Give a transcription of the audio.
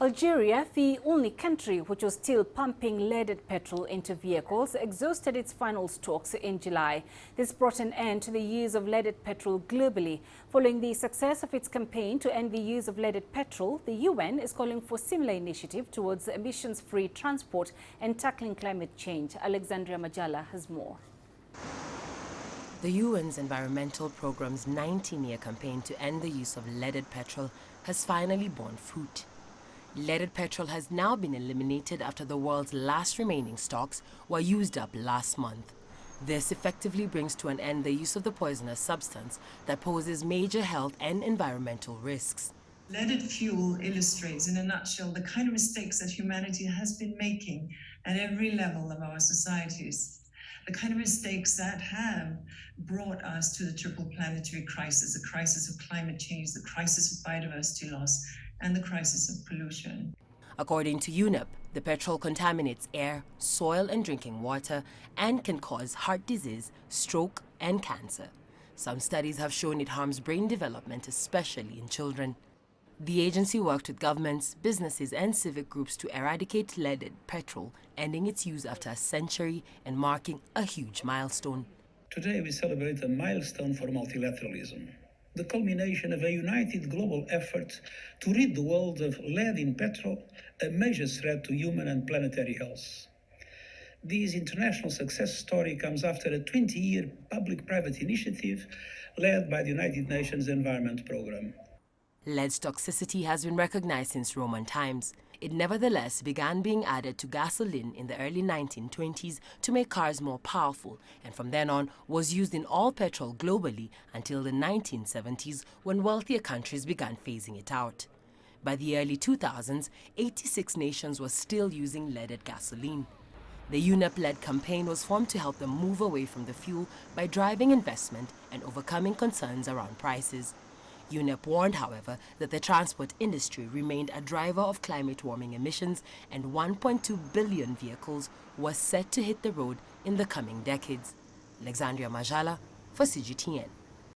Algeria, the only country which was still pumping leaded petrol into vehicles, exhausted its final stocks in July. This brought an end to the use of leaded petrol globally. Following the success of its campaign to end the use of leaded petrol, the UN is calling for similar initiative towards emissions-free transport and tackling climate change. Alexandria Majalla has more. The UN's environmental programme's 19-year campaign to end the use of leaded petrol has finally borne fruit. Leaded petrol has now been eliminated after the world's last remaining stocks were used up last month. This effectively brings to an end the use of the poisonous substance that poses major health and environmental risks. Leaded fuel illustrates in a nutshell the kind of mistakes that humanity has been making at every level of our societies. The kind of mistakes that have brought us to the triple planetary crisis, the crisis of climate change, the crisis of biodiversity loss, and the crisis of pollution. According to UNEP, the petrol contaminates air, soil and drinking water and can cause heart disease, stroke and cancer. Some studies have shown it harms brain development, especially in children. The agency worked with governments, businesses and civic groups to eradicate leaded petrol, ending its use after a century and marking a huge milestone. Today we celebrate a milestone for multilateralism, the culmination of a united global effort to rid the world of lead in petrol, a major threat to human and planetary health. This international success story comes after a 20-year public-private initiative led by the United Nations Environment Programme. Lead's toxicity has been recognized since Roman times. It nevertheless began being added to gasoline in the early 1920s to make cars more powerful, and from then on was used in all petrol globally until the 1970s when wealthier countries began phasing it out. By the early 2000s, 86 nations were still using leaded gasoline. The UNEP-led campaign was formed to help them move away from the fuel by driving investment and overcoming concerns around prices. UNEP warned, however, that the transport industry remained a driver of climate-warming emissions and 1.2 billion vehicles were set to hit the road in the coming decades. Alexandria Majalla for CGTN.